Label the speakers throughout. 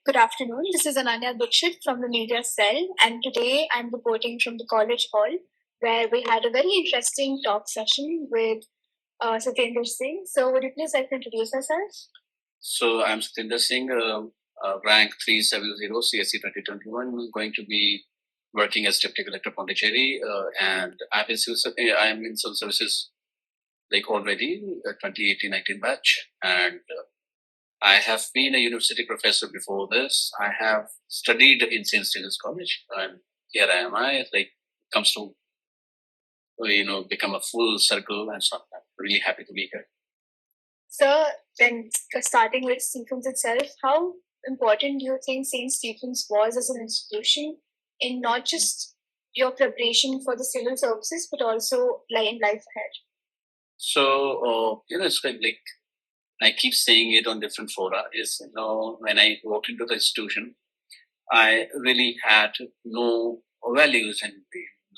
Speaker 1: Good afternoon. This is Ananya Dixit from the media cell, and today I'm reporting from the college hall where we had a very interesting talk session with Satendra Singh. So, would you please like to introduce yourself?
Speaker 2: So, I'm Satendra Singh, rank 370, CSC 2021. I'm going to be working as Deputy Collector Pondicherry, and I'm in civil services like already, 2018-19 batch, and I have been a university professor before this. I have studied in St.Stephen's College, and here I am. Comes to become a full circle, and so I'm really happy to be here.
Speaker 1: So, then starting with Stephen's itself, how important do you think St. Stephen's was as an institution in not just your preparation for the civil services, but also in life ahead?
Speaker 2: So, it's like I keep saying it on different fora. When I walked into the institution, I really had no values and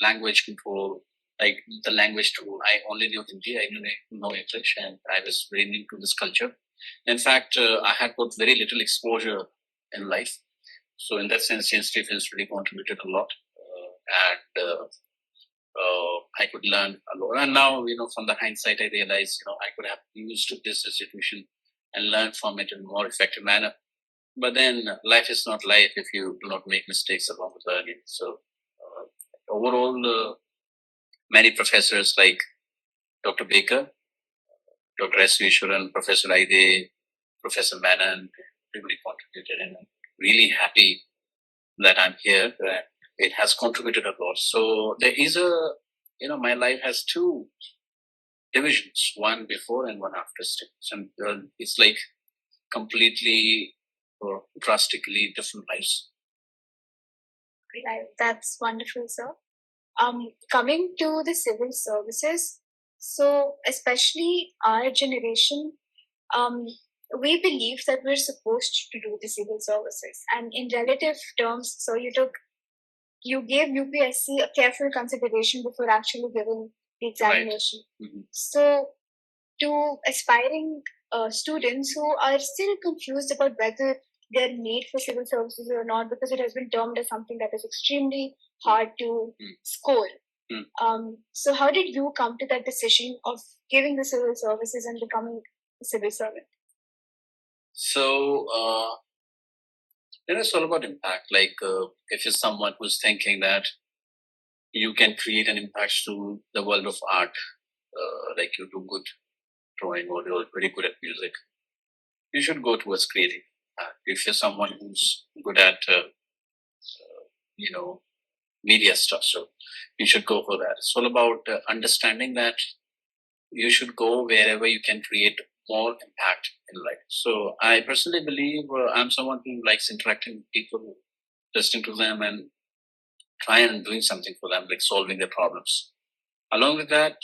Speaker 2: language control, like the language tool. I only knew Hindi, I didn't know English, and I was very new to this culture. In fact, I had got very little exposure in life. So in that sense, St. Stephen's really contributed a lot. I could learn a lot. And now, from the hindsight, I realized, I could have used this institution and learned from it in a more effective manner. But then life is not life if you do not make mistakes along with learning. So overall, many professors like Dr. Baker, Dr. S. Vishwaran, Professor Aide, Professor Manan, really contributed. And I'm really happy that I'm here. It has contributed a lot. So there is my life has two divisions, one before and one after students. And it's like completely or drastically different lives.
Speaker 1: That's wonderful, sir. Coming to the civil services, so especially our generation, we believe that we're supposed to do the civil services, and in relative terms, so you gave UPSC a careful consideration before actually giving the examination. Right. Mm-hmm. So, to aspiring students who are still confused about whether they're made for civil services or not, because it has been termed as something that is extremely hard to score. So how did you come to that decision of giving the civil services and becoming a civil servant?
Speaker 2: So, it's all about impact. Like, if you're someone who's thinking that you can create an impact to the world of art, like you do good drawing or you're very good at music, you should go towards creating. If you're someone who's good at, media stuff, so you should go for that. It's all about understanding that you should go wherever you can create more impact in life. So I personally believe I'm someone who likes interacting with people, listening to them and trying and doing something for them, like solving their problems. Along with that,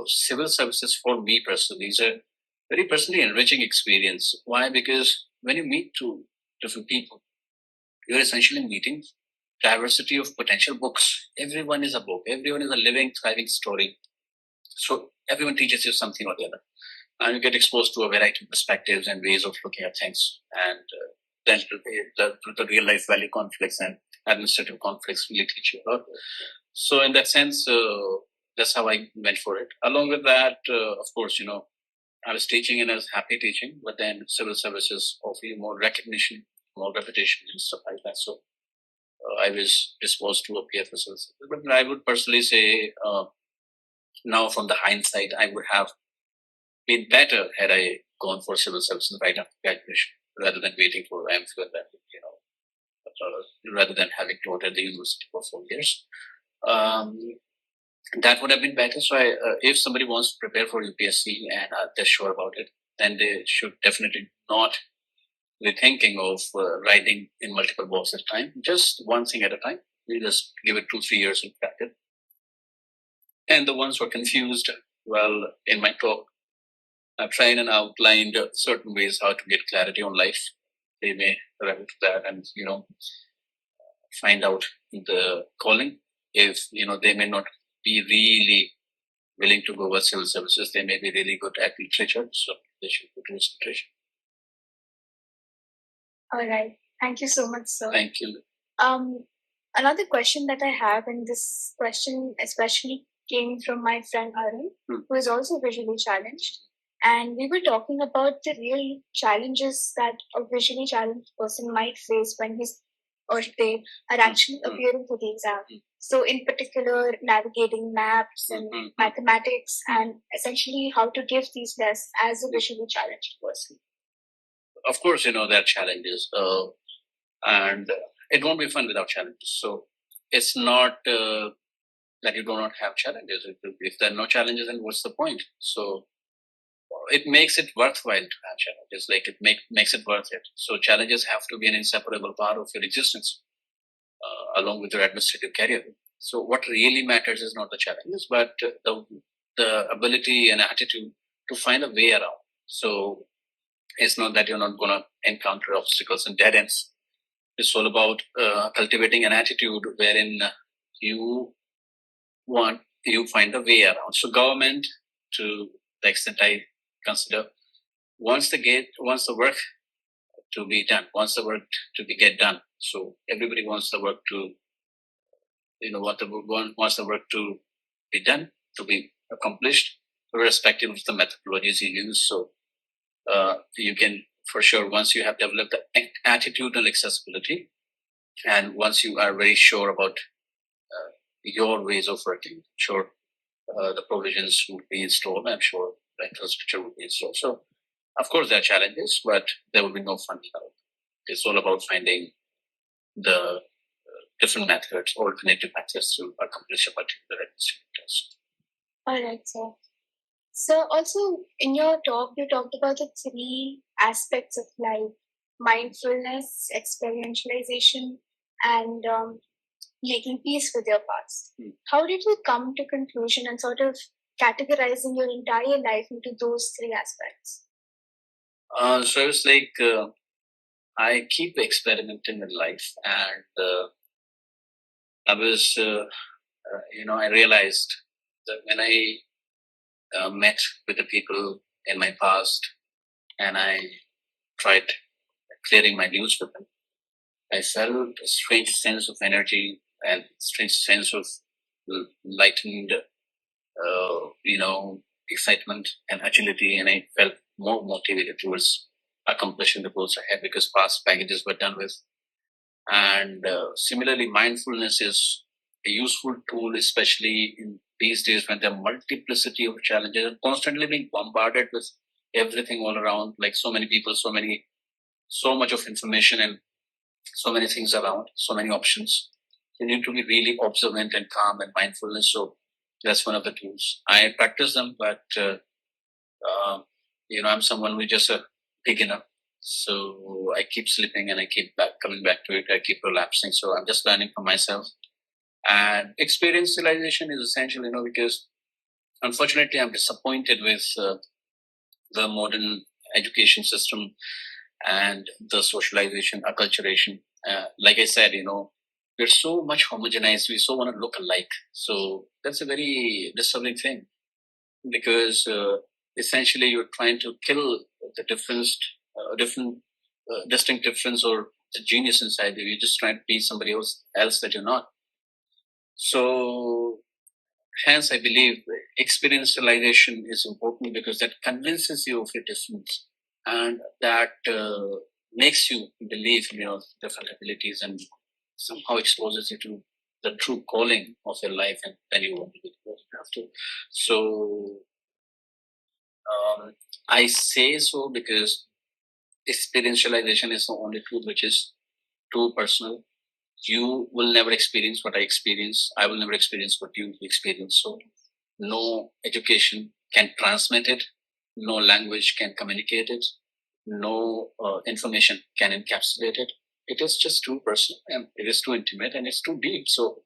Speaker 2: civil services for me personally is a very personally enriching experience. Why? Because when you meet two different people, you're essentially meeting diversity of potential books. Everyone is a book. Everyone is a living, thriving story. So everyone teaches you something or the other. And you get exposed to a variety of perspectives and ways of looking at things. And then the real life value conflicts and administrative conflicts really teach you a lot. So in that sense, that's how I went for it. Along with that, of course, I was teaching and I was happy teaching, but then civil services offer you more recognition, more reputation and stuff like that. So I was disposed to appear for civil services. But I would personally say, now from the hindsight, I would have been better had I gone for civil services right after graduation, rather than waiting for MPhil, rather than having taught at the university for 4 years. That would have been better. So if somebody wants to prepare for UPSC and they're sure about it, then they should definitely not be thinking of writing in multiple books at a time. Just one thing at a time. You just give it 2-3 years and crack it. And the ones who are confused, well, in my talk, I've tried and outlined certain ways how to get clarity on life. They may refer to that and, find out the calling. If, they may not be really willing to go with civil services, they may be really good at literature, so they should go to literature.
Speaker 1: All right. Thank you so much, sir.
Speaker 2: Thank you.
Speaker 1: Another question that I have, and this question especially came from my friend Arun, who is also visually challenged. And we were talking about the real challenges that a visually challenged person might face when he's or they are actually appearing for the exam. So, in particular, navigating maps and mathematics, and essentially how to give these tests as a visually challenged person.
Speaker 2: Of course, there are challenges, and it won't be fun without challenges. So, it's not that you do not have challenges. If there are no challenges, then what's the point? So, it makes it worthwhile to have challenges. Like it makes it worth it. So, challenges have to be an inseparable part of your existence, along with your administrative career. So, what really matters is not the challenges, but the ability and attitude to find a way around. So, it's not that you're not going to encounter obstacles and dead ends. It's all about cultivating an attitude wherein you find a way around. So government, to the extent I consider, wants the work to be done, wants the work to get done. So everybody wants the work to, wants the work to be done, to be accomplished, irrespective of the methodologies you use. So you can, for sure, once you have developed the attitudinal accessibility, and once you are very sure about your ways of working, sure, the provisions would be installed. I'm sure the infrastructure would be installed. So, of course, there are challenges, but there will be no fun without. It's all about finding the different methods, alternative methods to accomplish a particular administrative task.
Speaker 1: All right, sir. So, also in your talk, you talked about the three aspects of life: mindfulness, experientialization, and making peace with your past. How did you come to conclusion and sort of categorizing your entire life into those three aspects?
Speaker 2: So it's like I keep experimenting in life, and I was, I realized that when I met with the people in my past, and I tried clearing my news with them, I felt a strange sense of energy and strange sense of lightened, excitement and agility, and I felt more motivated towards accomplishing the goals I had because past packages were done with. And similarly, mindfulness is a useful tool, especially in these days when there are multiplicity of challenges and constantly being bombarded with everything all around, like so many people, so much of information and so many things around, so many options. You need to be really observant and calm and mindfulness. So that's one of the tools. I practice them, but I'm someone who's just a beginner. So I keep slipping and I keep coming back to it. I keep relapsing. So I'm just learning from myself. And experientialization is essential, because unfortunately I'm disappointed with the modern education system and the socialization, acculturation. Like I said, we're so much homogenized. We so want to look alike. So that's a very disturbing thing because essentially you're trying to kill the distinct difference or the genius inside you. You're just trying to be somebody else that you're not. So hence I believe experientialization is important because that convinces you of your difference and that makes you believe in your different abilities and somehow exposes you to the true calling of your life, and then you want to be what you have to. So I say so because experientialization is the only tool which is too personal. You will never experience what I experience. I will never experience what you experience. So no education can transmit it. No language can communicate it. No information can encapsulate it. It is just too personal and it is too intimate and it's too deep. So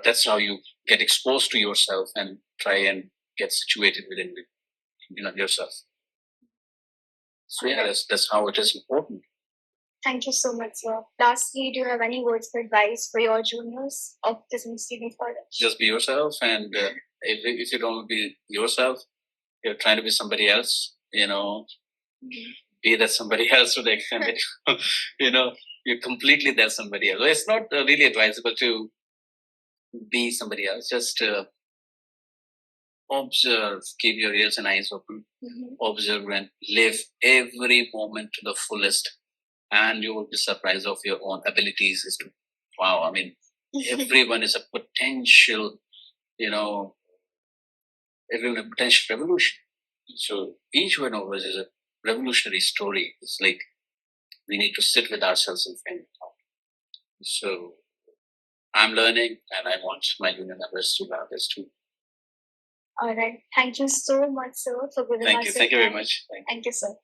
Speaker 2: that's how you get exposed to yourself and try and get situated within yourself. So yeah, that's how it is important.
Speaker 1: Thank you so much, sir. Lastly, do you have any words of advice for your juniors of the St.Stephen College?
Speaker 2: Just be yourself, and if you don't be yourself, you're trying to be somebody else. Be that somebody else to the extent that you're completely there somebody else. So it's not really advisable to be somebody else. Just observe, keep your ears and eyes open, observe and live every moment to the fullest, and you will be surprised of your own abilities. Is to, wow, I mean, everyone is a potential, everyone a potential revolution. So each one of us is a revolutionary story. It's like we need to sit with ourselves and find it out. So I'm learning, and I want my junior members to learn this too.
Speaker 1: All right. Thank you so much, sir, for giving us
Speaker 2: Thank you.
Speaker 1: your
Speaker 2: Thank you very
Speaker 1: time.
Speaker 2: much.
Speaker 1: Thank you, sir.